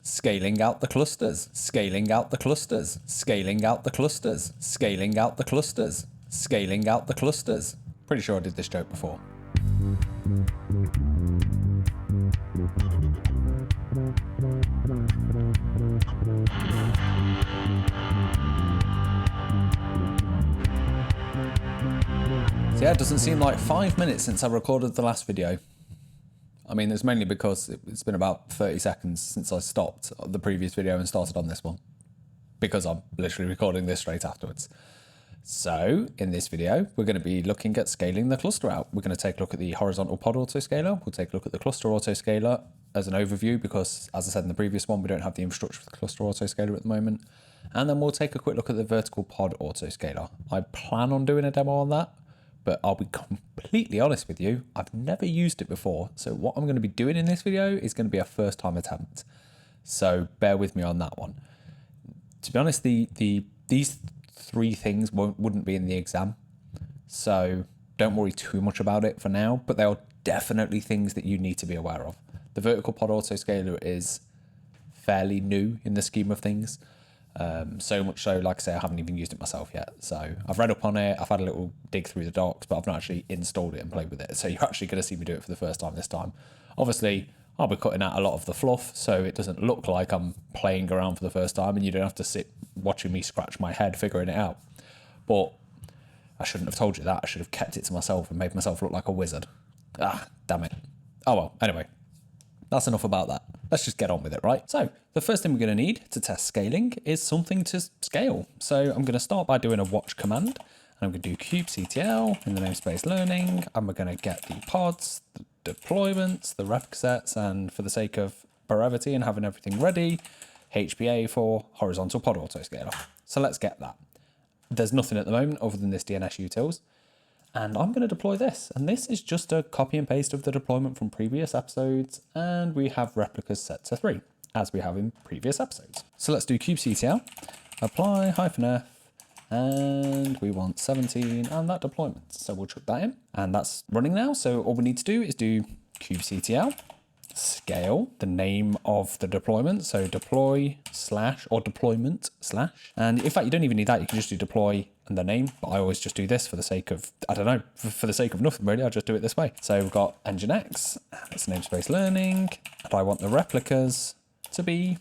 scaling out the clusters, scaling out the clusters, scaling out the clusters, scaling out the clusters, scaling out the clusters. Pretty sure I did this joke before. So yeah, it doesn't seem like 5 minutes since I recorded the last video. I mean, it's mainly because it's been about 30 seconds since I stopped the previous video and started on this one, because I'm literally recording this straight afterwards. So in this video, we're going to be looking at scaling the cluster out. We're going to take a look at the horizontal pod autoscaler. We'll take a look at the cluster autoscaler as an overview, because as I said in the previous one, we don't have the infrastructure for the cluster autoscaler at the moment. And then we'll take a quick look at the vertical pod autoscaler. I plan on doing a demo on that, but I'll be completely honest with you, I've never used it before. So what I'm going to be doing in this video is going to be a first time attempt. So bear with me on that one. To be honest, these three things wouldn't be in the exam. So don't worry too much about it for now, but they are definitely things that you need to be aware of. The vertical pod autoscaler is fairly new in the scheme of things. So much so, like I say, I haven't even used it myself yet. So I've read up on it, I've had a little dig through the docs, but I've not actually installed it and played with it. So you're actually going to see me do it for the first time this time. Obviously, I'll be cutting out a lot of the fluff, so it doesn't look like I'm playing around for the first time and you don't have to sit watching me scratch my head figuring it out. But I shouldn't have told you that. I should have kept it to myself and made myself look like a wizard. Ah, damn it. Oh well, anyway. That's enough about that. Let's just get on with it, right? So the first thing we're going to need to test scaling is something to scale. So I'm going to start by doing a watch command, and I'm going to do kubectl in the namespace learning, and we're going to get the pods, the deployments, the replica sets, and for the sake of brevity and having everything ready, HPA for horizontal pod autoscaler. So let's get that. There's nothing at the moment other than this DNS utils. And I'm going to deploy this. And this is just a copy and paste of the deployment from previous episodes. And we have replicas set to 3, as we have in previous episodes. So let's do kubectl, apply -f, and we want 17 and that deployment. So we'll chuck that in. And that's running now. So all we need to do is do kubectl, scale, the name of the deployment. So deploy / or deployment /. And in fact, you don't even need that. You can just do deploy and the name, but I always just do this for the sake of, I don't know, for the sake of nothing really, I'll just do it this way. So we've got nginx, that's namespace learning, and I want the replicas to be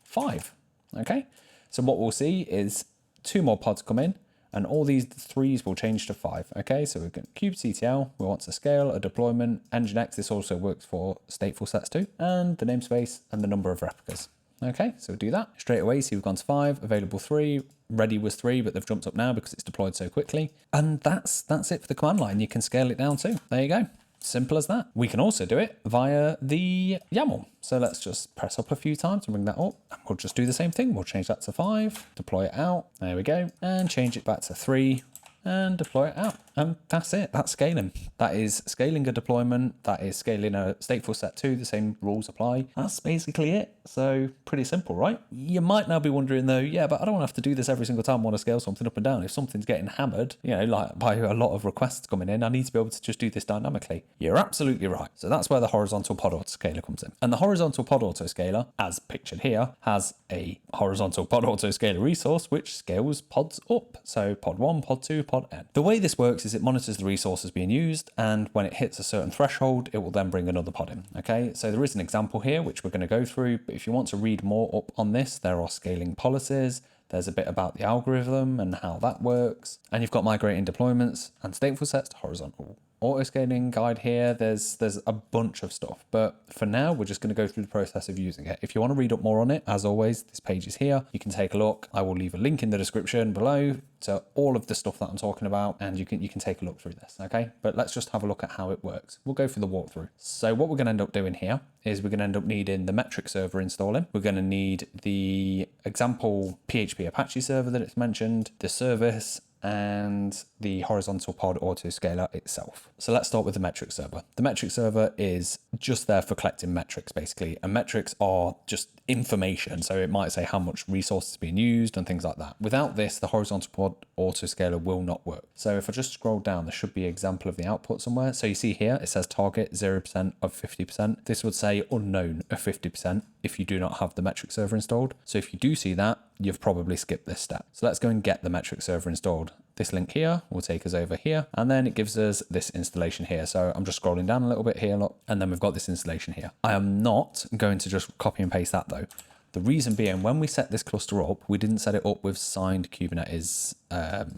5, okay? So what we'll see is 2 more pods come in, and all these 3s will change to 5, okay? So we've got kubectl, we want to scale a deployment, nginx, this also works for stateful sets too, and the namespace and the number of replicas. Okay, so we'll do that straight away. See, we've gone to 5, available 3, ready was 3, but they've jumped up now because it's deployed so quickly. And that's it for the command line. You can scale it down too. There you go. Simple as that. We can also do it via the YAML. So let's just press up a few times and bring that up. And we'll just do the same thing. We'll change that to 5, deploy it out. There we go. And change it back to 3. And deploy it out. And that's it. That's scaling. That is scaling a deployment. That is scaling a stateful set too. The same rules apply. That's basically it. So pretty simple, right? You might now be wondering though, yeah, but I don't want to have to do this every single time I want to scale something up and down. If something's getting hammered, you know, like by a lot of requests coming in, I need to be able to just do this dynamically. You're absolutely right. So that's where the horizontal pod autoscaler comes in. And the horizontal pod autoscaler, as pictured here, has a horizontal pod autoscaler resource which scales pods up. So pod 1, pod 2, pod n. The way this works is it monitors the resources being used, and when it hits a certain threshold, it will then bring another pod in. Okay, so there is an example here which we're going to go through, but if you want to read more up on this, there are scaling policies. There's a bit about the algorithm and how that works, and you've got migrating deployments and stateful sets to horizontal autoscaling guide here. There's a bunch of stuff, but for now we're just going to go through the process of using it. If you want to read up more on it, as always, this page is here. You can take a look. I will leave a link in the description below to all of the stuff that I'm talking about, and you can take a look through this, okay? But let's just have a look at how it works. We'll go through the walkthrough. So what we're going to end up doing here is we're going to end up needing the metric server installing. We're going to need the example PHP Apache server that it's mentioned, the service, and the horizontal pod autoscaler itself. So let's start with the metric server. The metric server is just there for collecting metrics, basically. And metrics are just information. So it might say how much resource is being used and things like that. Without this, the horizontal pod autoscaler will not work. So if I just scroll down, there should be an example of the output somewhere. So you see here, it says target 0% of 50%. This would say unknown of 50% if you do not have the metric server installed. So if you do see that, you've probably skipped this step. So let's go and get the metric server installed. This link here will take us over here, and then it gives us this installation here. So I'm just scrolling down a little bit here, look, and then we've got this installation here. I am not going to just copy and paste that though. The reason being, when we set this cluster up, we didn't set it up with signed Kubernetes,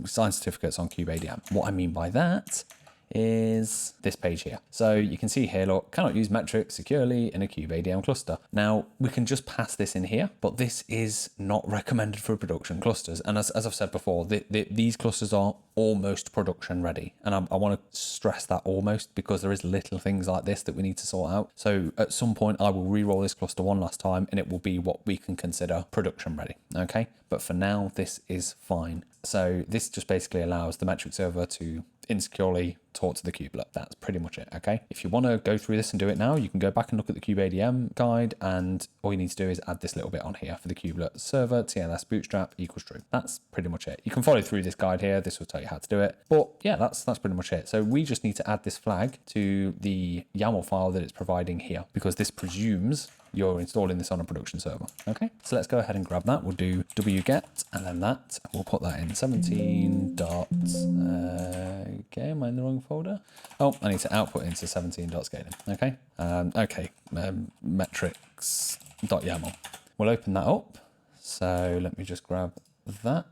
signed certificates on kubeadm. What I mean by that is this page here. So you can see here, look, cannot use metrics securely in a kubeadm cluster. Now we can just pass this in here, but this is not recommended for production clusters. And as I've said before, these clusters are almost production ready. And I want to stress that almost, because there is little things like this that we need to sort out. So at some point I will re-roll this cluster one last time and it will be what we can consider production ready. Okay. But for now, this is fine. So this just basically allows the metric server to insecurely talk to the kubelet. That's pretty much it. Okay. If you want to go through this and do it now, you can go back and look at the kubeadm guide, and all you need to do is add this little bit on here for the kubelet server TLS bootstrap equals true. That's pretty much it. You can follow through this guide here. This will tell you how to do it. But yeah, that's pretty much it. So we just need to add this flag to the YAML file that it's providing here, because this presumes you're installing this on a production server. Okay, so let's go ahead and grab that. We'll do wget and then that. We'll put that in 17 dot. Okay, am I in the wrong folder? Oh, I need to output into 17.scaling. Okay, metrics.yaml. We'll open that up. So let me just grab that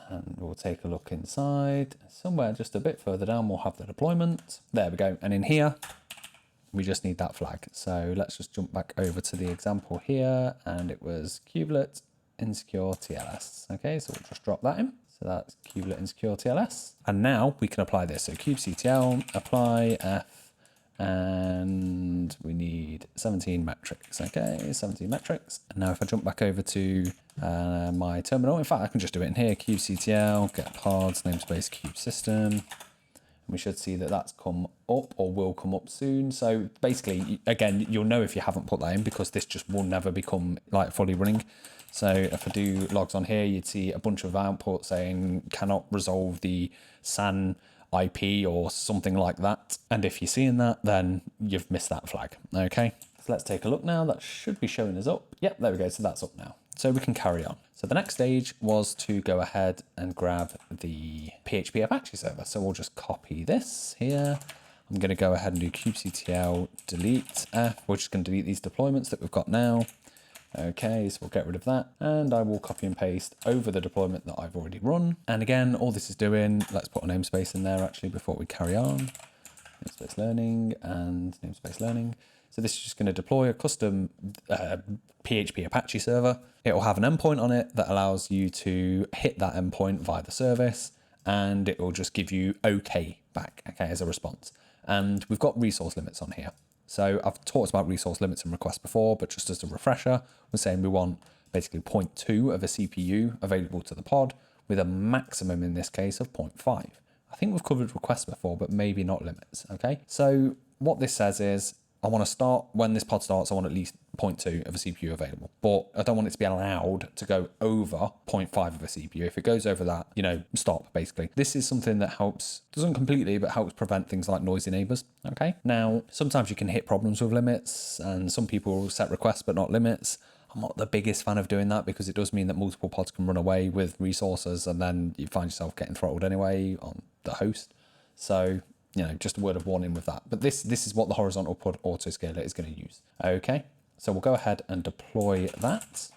and we'll take a look inside. Somewhere just a bit further down, we'll have the deployment. There we go. And in here, we just need that flag. So let's just jump back over to the example here, and it was kubelet insecure TLS. Okay, so we'll just drop that in. So that's kubelet insecure TLS. And now we can apply this. So kubectl, apply f, and we need 17 metrics. Okay, 17 metrics. And now if I jump back over to my terminal, in fact, I can just do it in here, kubectl, get pods, namespace kube system. We should see that that's come up or will come up soon. So basically, again, you'll know if you haven't put that in, because this just will never become like fully running. So if I do logs on here, you'd see a bunch of outputs saying cannot resolve the SAN IP or something like that. And if you're seeing that, then you've missed that flag. Okay, so let's take a look now. That should be showing us up. Yep, there we go. So that's up now. So we can carry on. So the next stage was to go ahead and grab the PHP Apache server. So we'll just copy this here. I'm going to go ahead and do kubectl delete f. We're just going to delete these deployments that we've got now. Okay, so we'll get rid of that. And I will copy and paste over the deployment that I've already run. And again, all this is doing, let's put a namespace in there actually before we carry on. Namespace learning and namespace learning. So this is just going to deploy a custom PHP Apache server. It will have an endpoint on it that allows you to hit that endpoint via the service, and it will just give you OK back, okay, as a response. And we've got resource limits on here. So I've talked about resource limits and requests before, but just as a refresher, we're saying we want basically 0.2 of a CPU available to the pod, with a maximum in this case of 0.5. I think we've covered requests before, but maybe not limits, okay? So what this says is, I want to start, when this pod starts, I want at least 0.2 of a CPU available, but I don't want it to be allowed to go over 0.5 of a CPU. If it goes over that, you know, stop, basically. This is something that helps, doesn't completely, but helps prevent things like noisy neighbors, okay? Now, sometimes you can hit problems with limits, and some people will set requests but not limits. I'm not the biggest fan of doing that, because it does mean that multiple pods can run away with resources, and then you find yourself getting throttled anyway on the host. So, you know, just a word of warning with that. But this is what the horizontal pod autoscaler is going to use. Okay, so we'll go ahead and deploy that.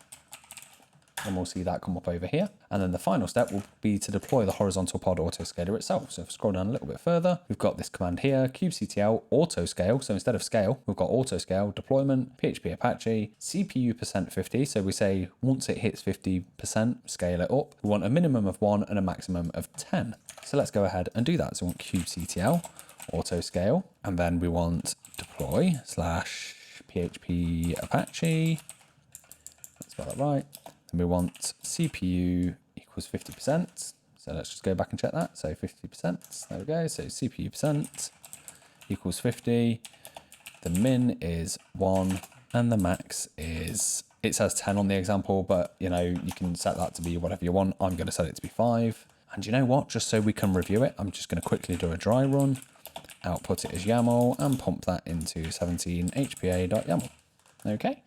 And we'll see that come up over here. And then the final step will be to deploy the horizontal pod autoscaler itself. So if I scroll down a little bit further, we've got this command here, kubectl autoscale. So instead of scale, we've got autoscale, deployment, PHP Apache, CPU %50. So we say once it hits 50%, scale it up. We want a minimum of 1 and a maximum of 10. So let's go ahead and do that. So we want kubectl autoscale, and then we want deploy / PHP Apache. Let's spell that right. And we want CPU equals 50%. So So let's just go back and check that. So 50%, there we go. So CPU percent equals 50. The min is 1 and the max is, it says 10 on the example, but you know, you can set that to be whatever you want. I'm going to set it to be 5. And you know what, just so we can review it, I'm just going to quickly do a dry run, output it as YAML and pump that into 17 hpa.yaml. Okay,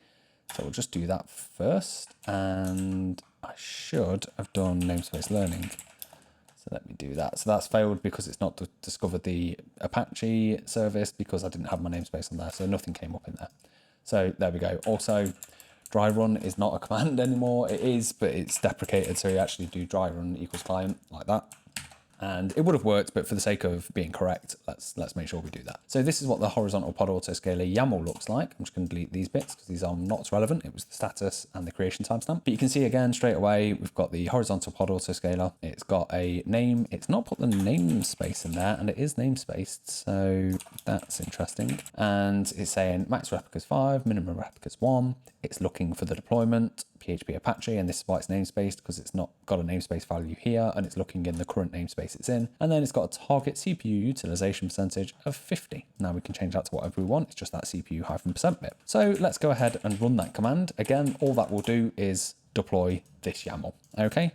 so we'll just do that first, and I should have done namespace learning. So let me do that. So that's failed because it's not discovered the Apache service because I didn't have my namespace on there. So nothing came up in there. So there we go. Also, dry run is not a command anymore. It is, but it's deprecated. So you actually do dry run equals client like that. And it would have worked, but for the sake of being correct, let's make sure we do that. So this is what the horizontal pod autoscaler YAML looks like. I'm just going to delete these bits because these are not relevant. It was the status and the creation timestamp. But you can see again straight away, we've got the horizontal pod autoscaler. It's got a name. It's not put the namespace in there, and it is namespaced. So that's interesting. And it's saying max replicas 5, minimum replicas 1. It's looking for the deployment, PHP Apache, and this is why it's namespaced because it's not got a namespace value here, and it's looking in the current namespace it's in. And then it's got a target CPU utilization percentage of 50. Now we can change that to whatever we want. It's just that CPU -% bit. So let's go ahead and run that command. Again, all that will do is deploy this YAML. Okay.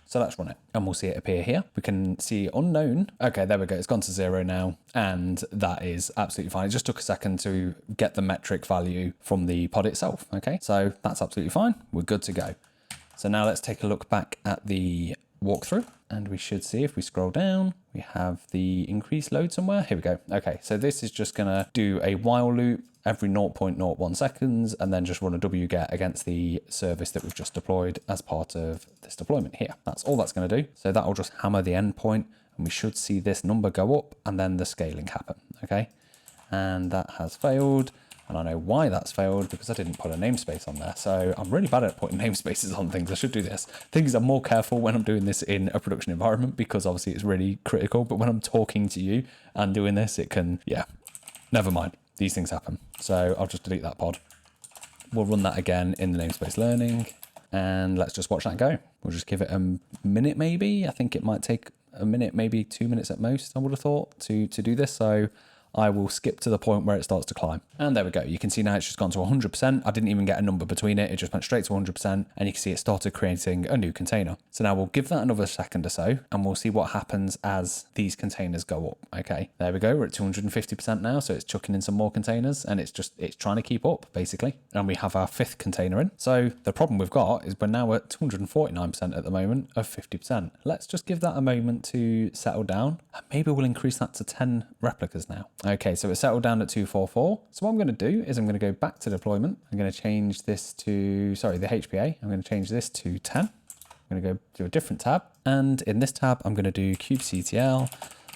So let's run it and we'll see it appear here. We can see unknown. Okay, there we go. It's gone to 0 now. And that is absolutely fine. It just took a second to get the metric value from the pod itself. Okay, so that's absolutely fine. We're good to go. So now let's take a look back at the walkthrough, and we should see if we scroll down, we have the increased load somewhere. Here we go. Okay, so this is just going to do a while loop every 0.01 seconds and then just run a wget against the service that we've just deployed as part of this deployment here. That's all that's going to do. So that will just hammer the endpoint, and we should see this number go up and then the scaling happen. Okay, and that has failed. And I know why that's failed, because I didn't put a namespace on there. So I'm really bad at putting namespaces on things. I should do this. Things I'm more careful when I'm doing this in a production environment, because obviously it's really critical. But when I'm talking to you and doing this, it can, yeah, never mind. These things happen. So I'll just delete that pod. We'll run that again in the namespace learning, and let's just watch that go. We'll just give it a minute maybe. I think it might take a minute, maybe 2 minutes at most, I would have thought, to do this. So I will skip to the point where it starts to climb. And there we go. You can see now it's just gone to 100%. I didn't even get a number between it. It just went straight to 100%. And you can see it started creating a new container. So now we'll give that another second or so, and we'll see what happens as these containers go up. Okay, there we go. We're at 250% now. So it's chucking in some more containers, and it's trying to keep up basically. And we have our 5th container in. So the problem we've got is we're now at 249% at the moment of 50%. Let's just give that a moment to settle down, and maybe we'll increase that to 10 replicas now. Okay, so it's settled down at 244. So what I'm going to do is I'm going to go back to deployment. I'm going to change this to, sorry, the HPA. I'm going to change this to 10. I'm going to go do a different tab. And in this tab, I'm going to do kubectl,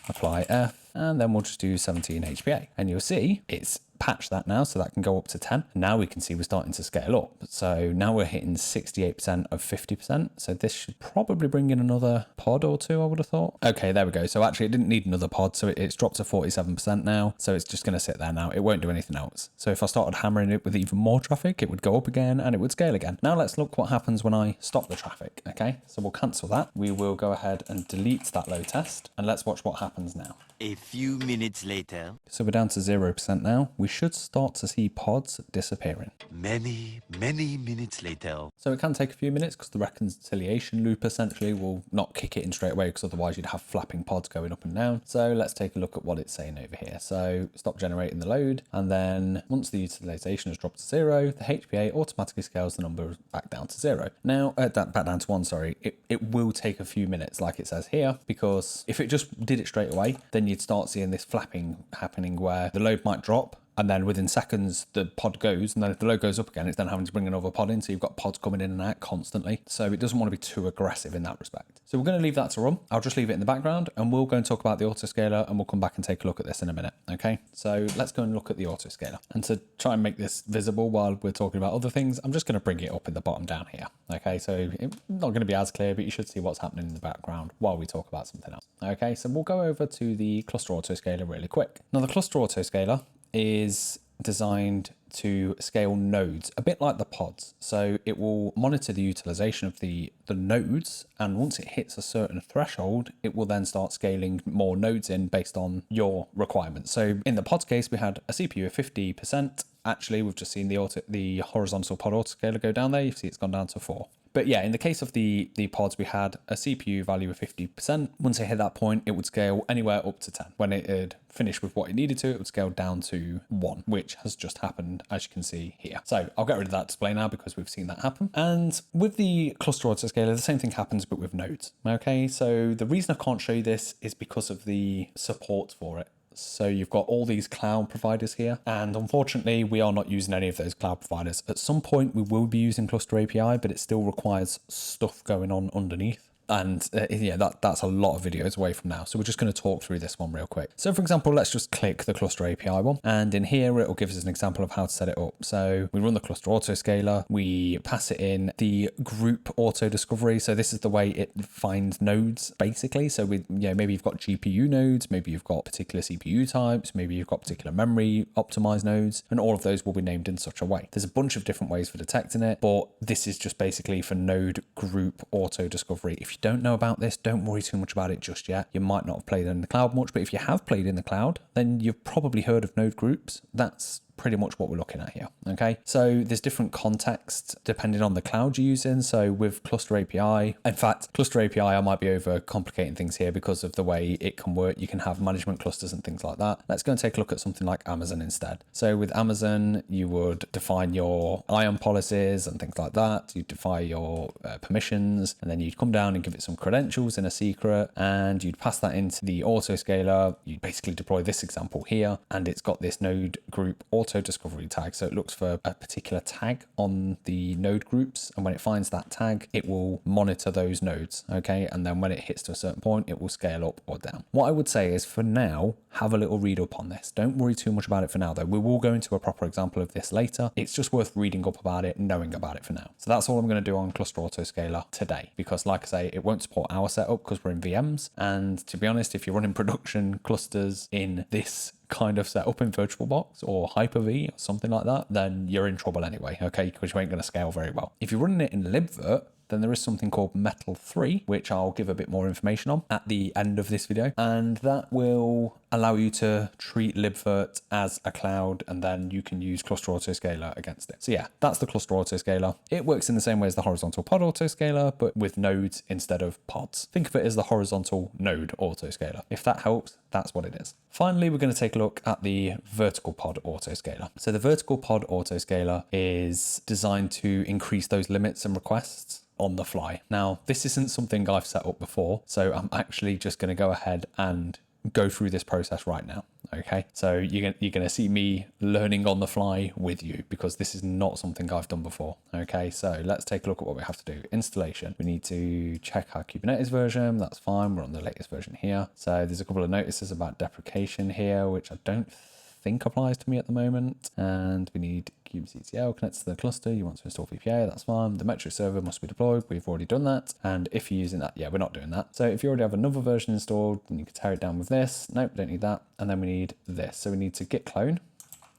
apply F, and then we'll just do 17 HPA. And you'll see it's patch that now, so that can go up to 10. Now we can see we're starting to scale up. So now we're hitting 68% of 50%. So this should probably bring in another pod or two, I would have thought. Okay, there we go. So actually it didn't need another pod. So it's dropped to 47% now. So it's just going to sit there now. It won't do anything else. So if I started hammering it with even more traffic, it would go up again and it would scale again. Now let's look what happens when I stop the traffic. Okay, so we'll cancel that. We will go ahead and delete that load test, and let's watch what happens now. A few minutes later. So we're down to 0% now. We should start to see pods disappearing. Many minutes later. So it can take a few minutes because the reconciliation loop essentially will not kick it in straight away, because otherwise you'd have flapping pods going up and down. So let's take a look at what it's saying over here. So stop generating the load, and then once the utilization has dropped to 0, the HPA automatically scales the number back down to 0. Now, back down to 1, sorry. It will take a few minutes like it says here, because if it just did it straight away, then you'd start seeing this flapping happening where the load might drop, and then within seconds the pod goes, and then if the load goes up again, it's then having to bring another pod in. So you've got pods coming in and out constantly. So it doesn't want to be too aggressive in that respect. So we're going to leave that to run. I'll just leave it in the background, and we'll go and talk about the autoscaler, and we'll come back and take a look at this in a minute. Okay, so let's go and look at the autoscaler. And to try and make this visible while we're talking about other things, I'm just going to bring it up in the bottom down here. Okay, so it's not going to be as clear, but you should see what's happening in the background while we talk about something else. Okay, so we'll go over to the cluster autoscaler really quick. Now the cluster autoscaler is designed to scale nodes, a bit like the pods. So it will monitor the utilization of the nodes, and once it hits a certain threshold, it will then start scaling more nodes in based on your requirements. So in the pods case, we had a CPU of 50%. Actually, we've just seen the horizontal pod autoscaler go down there. You see it's gone down to 4. But yeah, in the case of the pods, we had a CPU value of 50%. Once it hit that point, it would scale anywhere up to 10. When it had finished with what it needed to, it would scale down to 1, which has just happened, as you can see here. So I'll get rid of that display now because we've seen that happen. And with the cluster autoscaler, the same thing happens, but with nodes. Okay, so the reason I can't show you this is because of the support for it. So you've got all these cloud providers here, and unfortunately we are not using any of those cloud providers. At some point we will be using Cluster API, but it still requires stuff going on underneath. And yeah, that's a lot of videos away from now. So we're just going to talk through this one real quick. So for example, let's just click the Cluster API one. And in here, it'll give us an example of how to set it up. So we run the Cluster Autoscaler. We pass it in the group auto discovery. So this is the way it finds nodes, basically. So maybe you've got GPU nodes, maybe you've got particular CPU types, maybe you've got particular memory optimized nodes, and all of those will be named in such a way. There's a bunch of different ways for detecting it, but this is just basically for node group auto discovery. If you don't know about this, don't worry too much about it just yet. You might not have played in the cloud much, but if you have played in the cloud, then you've probably heard of node groups. That's pretty much what we're looking at here. Okay, so there's different contexts depending on the cloud you're using. So with Cluster API, in fact, Cluster API, I might be overcomplicating things here because of the way it can work. You can have management clusters and things like that. Let's go and take a look at something like Amazon instead. So with Amazon, you would define your IAM policies and things like that. You define your permissions, and then you'd come down and give it some credentials in a secret, and you'd pass that into the autoscaler. You'd basically deploy this example here, and it's got this node group auto discovery tag. So it looks for a particular tag on the node groups, and when it finds that tag, it will monitor those nodes. Okay, and then when it hits to a certain point, it will scale up or down. What I would say is, for now, have a little read up on this. Don't worry too much about it for now, though. We will go into a proper example of this later. It's just worth reading up about it, knowing about it for now. So that's all I'm going to do on Cluster Autoscaler today, because like I say, it won't support our setup because we're in VMs. And to be honest, if you're running production clusters in this kind of setup in VirtualBox or Hyper-V or something like that, then you're in trouble anyway, okay? Because you ain't going to scale very well. If you're running it in libvirt, then there is something called Metal 3, which I'll give a bit more information on at the end of this video. And that will allow you to treat libvirt as a cloud, and then you can use Cluster Autoscaler against it. So yeah, that's the Cluster Autoscaler. It works in the same way as the horizontal pod autoscaler, but with nodes instead of pods. Think of it as the horizontal node autoscaler. If that helps, that's what it is. Finally, we're going to take a look at the vertical pod autoscaler. So the vertical pod autoscaler is designed to increase those limits and requests on the fly. Now, this isn't something I've set up before, so I'm actually just going to go ahead and go through this process right now. Okay, so you're going to see me learning on the fly with you, because this is not something I've done before. Okay, so let's take a look at what we have to do. Installation. We need to check our Kubernetes version. That's fine. We're on the latest version here. So there's a couple of notices about deprecation here, which I don't think applies to me at the moment. And we need kubectl connects to the cluster. You want to install VPA, that's fine. The metric server must be deployed. We've already done that. And if you're using that, yeah, we're not doing that. So if you already have another version installed, then you can tear it down with this. Nope, don't need that. And then we need this. So we need to git clone.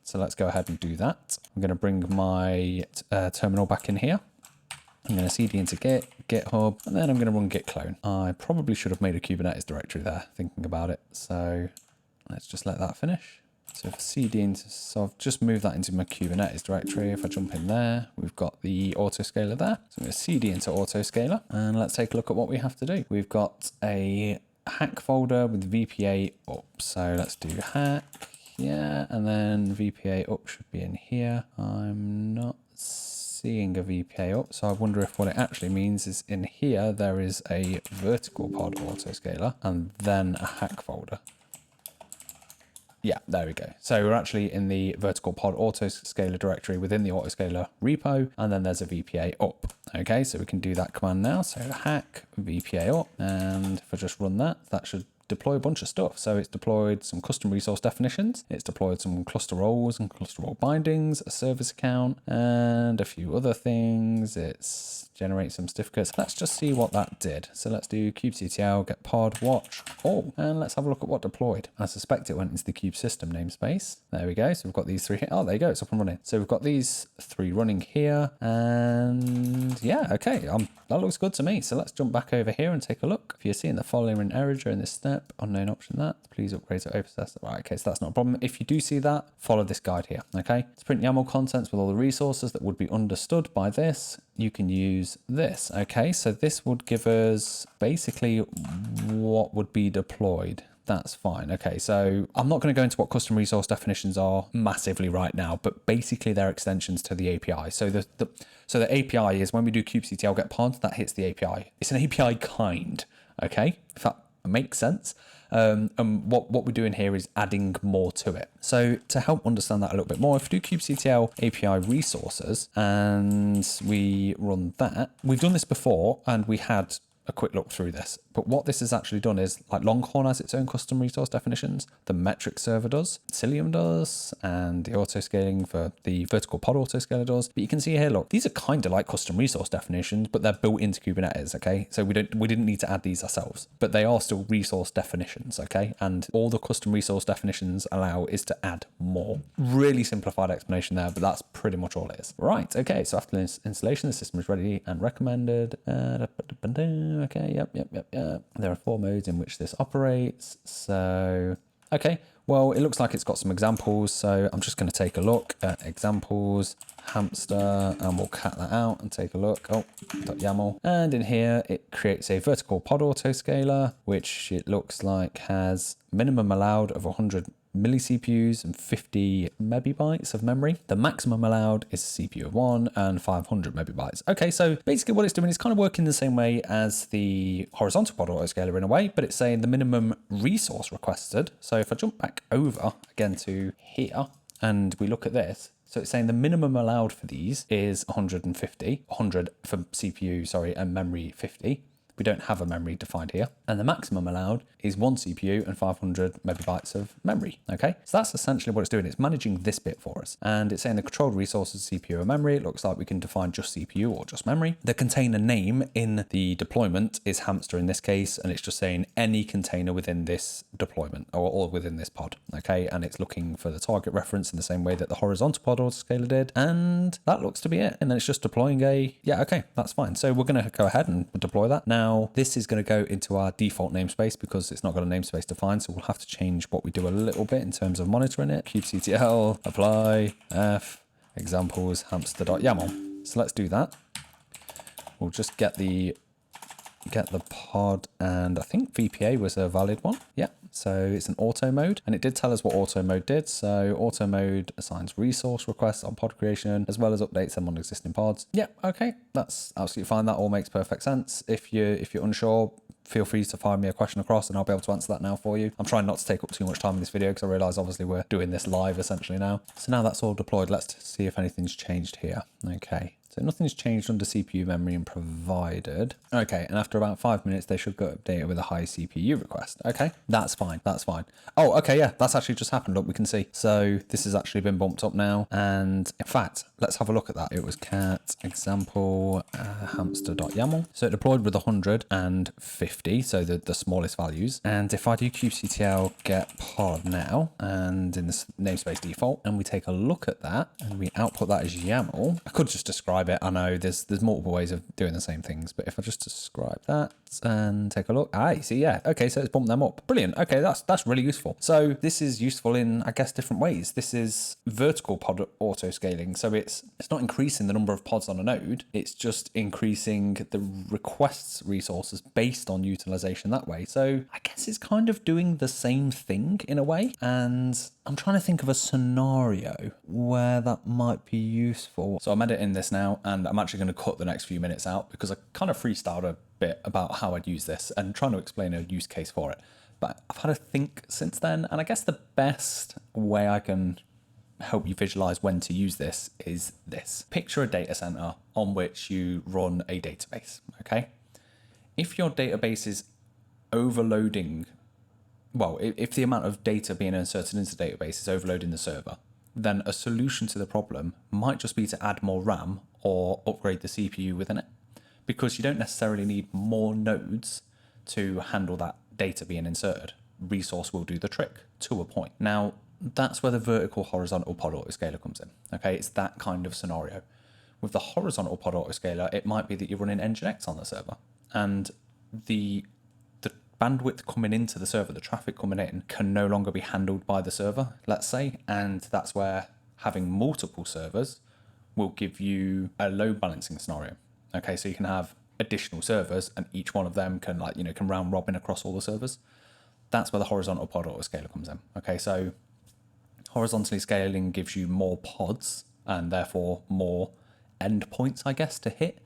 So let's go ahead and do that. I'm going to bring my terminal back in here. I'm going to cd into git, GitHub, and then I'm going to run git clone. I probably should have made a Kubernetes directory there, thinking about it. So let's just let that finish. So if I cd into, so I've just moved that into my Kubernetes directory. If I jump in there, we've got the autoscaler there. So I'm going to cd into autoscaler, and let's take a look at what we have to do. We've got a hack folder with VPA up. So let's do hack, yeah, and then VPA up should be in here. I'm not seeing a VPA up, so I wonder if what it actually means is in here there is a vertical pod autoscaler and then a hack folder. Yeah, there we go. So we're actually in the vertical pod autoscaler directory within the autoscaler repo, and then there's a VPA up. Okay, so we can do that command now. So hack VPA up, and if I just run that, that should deploy a bunch of stuff. So it's deployed some custom resource definitions. It's deployed some cluster roles and cluster role bindings, a service account, and a few other things. It's generate some certificates. Let's just see what that did. So let's do kubectl get pod watch all, and let's have a look at what deployed. I suspect it went into the kube system namespace. There we go. So we've got these three here. Oh, there you go. It's up and running. So we've got these three running here, and yeah, okay. That looks good to me. So let's jump back over here and take a look. If you're seeing the following error during this step, unknown option that, please upgrade to OpenSS. Right, okay, so that's not a problem. If you do see that, follow this guide here, okay? To print YAML contents with all the resources that would be understood by this, you can use this, okay? So this would give us basically what would be deployed. That's fine. Okay, so I'm not going to go into what custom resource definitions are massively right now, but basically they're extensions to the API. So the API is when we do kubectl get pod, that hits the API. It's an API kind, okay? If that makes sense. And what we're doing here is adding more to it. So to help understand that a little bit more, if we do kubectl API resources and we run that, we've done this before and we had a quick look through this. But what this has actually done is, like, Longhorn has its own custom resource definitions, the metric server does, Cilium does, and the autoscaling for the vertical pod autoscaler does. But you can see here, look, these are kind of like custom resource definitions, but they're built into Kubernetes, okay? So we didn't need to add these ourselves, but they are still resource definitions, okay? And all the custom resource definitions allow is to add more. Really simplified explanation there, but that's pretty much all it is. Right, okay, so after this installation, the system is ready and recommended. Okay, yep. There are 4 modes in which this operates. So, okay, well, it looks like it's got some examples. So I'm just going to take a look at examples, hamster, and we'll cut that out and take a look. Oh, .yaml. And in here, it creates a vertical pod autoscaler, which it looks like has minimum allowed of 100 milli CPUs and 50 megabytes of memory. The maximum allowed is CPU of 1 and 500 megabytes. Okay, so basically what it's doing is kind of working the same way as the horizontal pod autoscaler in a way, but it's saying the minimum resource requested. So if I jump back over again to here and we look at this, so it's saying the minimum allowed for these is 150, 100 for CPU, sorry, and memory 50. We don't have a memory defined here. And the maximum allowed is 1 CPU and 500 megabytes of memory, okay? So that's essentially what it's doing. It's managing this bit for us. And it's saying the controlled resources, CPU and memory. It looks like we can define just CPU or just memory. The container name in the deployment is hamster in this case, and it's just saying any container within this deployment or within this pod, okay? And it's looking for the target reference in the same way that the horizontal pod autoscaler did. And that looks to be it. And then it's just deploying yeah, okay, that's fine. So we're gonna go ahead and deploy that. Now, this is going to go into our default namespace because it's not got a namespace defined. So we'll have to change what we do a little bit in terms of monitoring it. kubectl, apply, f, examples, hamster.yaml. So let's do that. We'll just get the pod, and I think VPA was a valid one. Yeah. So it's an auto mode, and it did tell us what auto mode did. So auto mode assigns resource requests on pod creation, as well as updates them on existing pods. Yeah, okay, that's absolutely fine. That all makes perfect sense. If you're unsure, feel free to fire me a question across and I'll be able to answer that now for you. I'm trying not to take up too much time in this video because I realize obviously we're doing this live essentially now. So now that's all deployed, let's see if anything's changed here. Okay. So nothing's changed under CPU memory and provided. Okay, and after about 5 minutes, they should go update it with a high CPU request. Okay, that's fine, that's fine. Oh, okay, yeah, that's actually just happened. Look, we can see. So this has actually been bumped up now. And in fact, let's have a look at that. It was cat example hamster.yaml. So it deployed with 150, so the smallest values. And if I do kubectl get pod now, and in this namespace default, and we take a look at that, and we output that as YAML, I could just describe it. I know there's multiple ways of doing the same things, but if I just describe that and take a look, you see, yeah, okay, so it's bumped them up. Brilliant. Okay, that's really useful. So this is useful in, I guess, different ways. This is vertical pod auto scaling, so it's not increasing the number of pods on a node, it's just increasing the requests resources based on utilization that way. So I guess it's kind of doing the same thing in a way, and I'm trying to think of a scenario where that might be useful. So I'm editing this now, and I'm actually going to cut the next few minutes out because I kind of freestyled a bit about how I'd use this and trying to explain a use case for it. But I've had a think since then, and I guess the best way I can help you visualize when to use this is this. Picture a data center on which you run a database, okay? If your database is overloading well, if the amount of data being inserted into the database is overloading the server, then a solution to the problem might just be to add more RAM or upgrade the CPU within it, because you don't necessarily need more nodes to handle that data being inserted. Resource will do the trick to a point. Now, that's where the vertical horizontal pod autoscaler comes in. Okay, it's that kind of scenario. With the horizontal pod autoscaler, it might be that you're running Nginx on the server, and the bandwidth coming into the server, the traffic coming in, can no longer be handled by the server, let's say, and that's where having multiple servers will give you a load balancing scenario. Okay, so you can have additional servers, and each one of them can can round robin across all the servers. That's where the horizontal pod autoscaler comes in. Okay, so horizontally scaling gives you more pods and therefore more endpoints, I guess, to hit.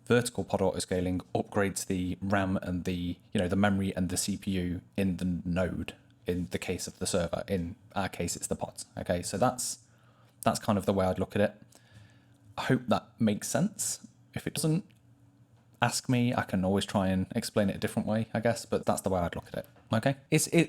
Vertical pod autoscaling upgrades the RAM and the memory and the CPU in the node in the case of the server. In our case, it's the pods. Okay, so that's kind of the way I'd look at it. I hope that makes sense. If it doesn't, ask me. I can always try and explain it a different way, I guess, but that's the way I'd look at it. Okay.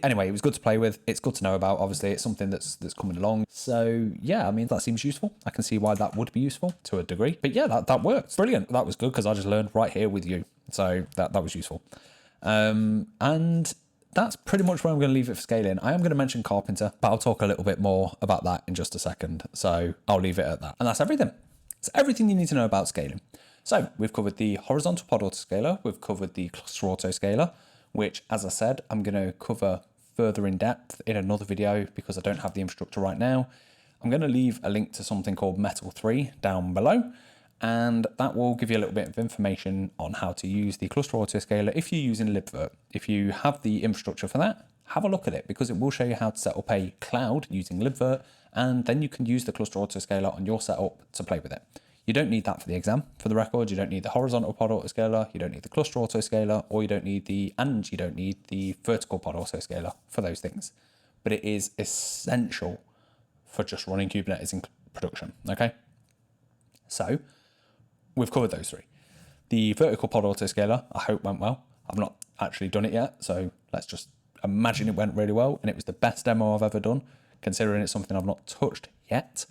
Anyway, it was good to play with. It's good to know about. Obviously, it's something that's coming along. So yeah, I mean, that seems useful. I can see why that would be useful to a degree. But yeah, that works. Brilliant. That was good because I just learned right here with you. So that was useful. And that's pretty much where I'm going to leave it for scaling. I am going to mention Carpenter, but I'll talk a little bit more about that in just a second. So I'll leave it at that. And that's everything. It's everything you need to know about scaling. So we've covered the horizontal pod autoscaler, we've covered the cluster autoscaler, which, as I said, I'm going to cover further in depth in another video because I don't have the infrastructure right now. I'm going to leave a link to something called Metal 3 down below, and that will give you a little bit of information on how to use the cluster autoscaler if you're using libvirt. If you have the infrastructure for that, have a look at it because it will show you how to set up a cloud using libvirt, and then you can use the cluster autoscaler on your setup to play with it. You don't need that for the exam, for the record. You don't need the horizontal pod autoscaler, you don't need the cluster autoscaler, or you don't need the vertical pod autoscaler for those things. But it is essential for just running Kubernetes in production, okay? So we've covered those three. The vertical pod autoscaler, I hope went well. I've not actually done it yet, so let's just imagine it went really well, and it was the best demo I've ever done, considering it's something I've not touched yet.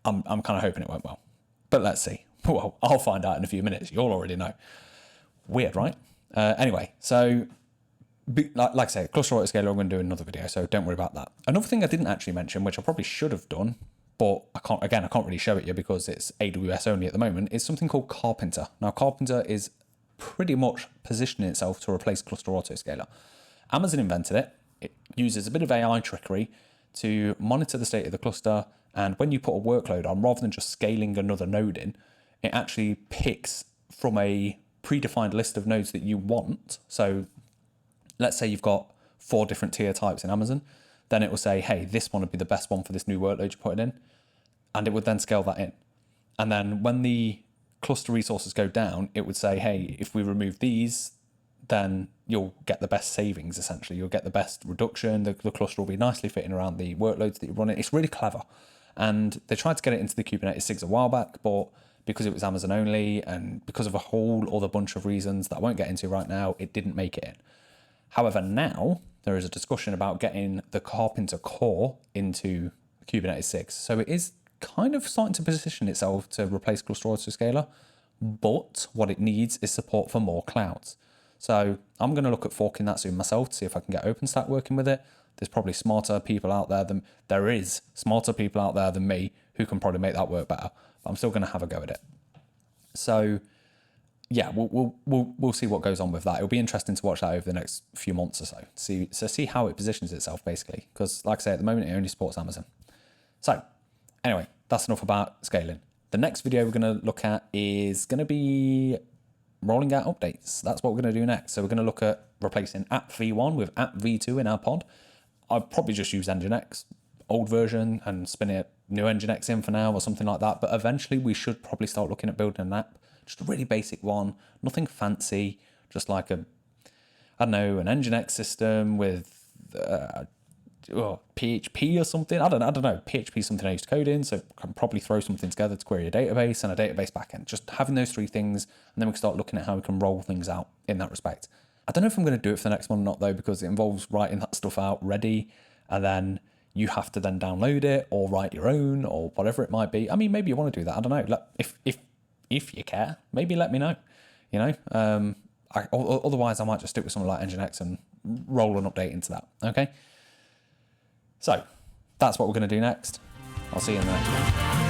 I'm kind of hoping it went well, but let's see. Well, I'll find out in a few minutes. You'll already know. Weird, right? Anyway, so like I say, cluster autoscaler, I'm going to do another video, so don't worry about that. Another thing I didn't actually mention, which I probably should have done, but I can't really show it you because it's AWS only at the moment, is something called Carpenter. Now, Carpenter is pretty much positioning itself to replace cluster autoscaler. Amazon invented it. It uses a bit of AI trickery to monitor the state of the cluster, and when you put a workload on, rather than just scaling another node in, it actually picks from a predefined list of nodes that you want. So let's say you've got 4 different tier types in Amazon, then it will say, hey, this one would be the best one for this new workload you're putting in, and it would then scale that in. And then when the cluster resources go down, it would say, hey, if we remove these, then you'll get the best savings, essentially. You'll get the best reduction. The cluster will be nicely fitting around the workloads that you're running. It's really clever. And they tried to get it into the Kubernetes SIGs a while back, but because it was Amazon only and because of a whole other bunch of reasons that I won't get into right now, it didn't make it in. However, now there is a discussion about getting the Carpenter core into Kubernetes 6. So it is kind of starting to position itself to replace cluster autoscaler, but what it needs is support for more clouds. So I'm going to look at forking that soon myself to see if I can get OpenStack working with it. There's probably smarter people out there than me who can probably make that work better. But I'm still going to have a go at it. So yeah, we'll see what goes on with that. It'll be interesting to watch that over the next few months or so. See how it positions itself basically. Because like I say, at the moment it only supports Amazon. So anyway, that's enough about scaling. The next video we're going to look at is going to be rolling out updates. That's what we're going to do next. So we're going to look at replacing app v1 with app v2 in our pod. I'd probably just use Nginx, old version, and spin it new Nginx in for now or something like that. But eventually we should probably start looking at building an app, just a really basic one, nothing fancy, just like an Nginx system with PHP or something. I don't know. PHP is something I used to code in, so I can probably throw something together to query a database and a database backend. Just having those 3 things, and then we can start looking at how we can roll things out in that respect. I don't know if I'm going to do it for the next one or not though, because it involves writing that stuff out ready, and then you have to then download it or write your own or whatever it might be. I mean, maybe you want to do that. I don't know. If you care, maybe let me know. You know, otherwise I might just stick with something like Nginx and roll an update into that. Okay. So that's what we're going to do next. I'll see you in the next one.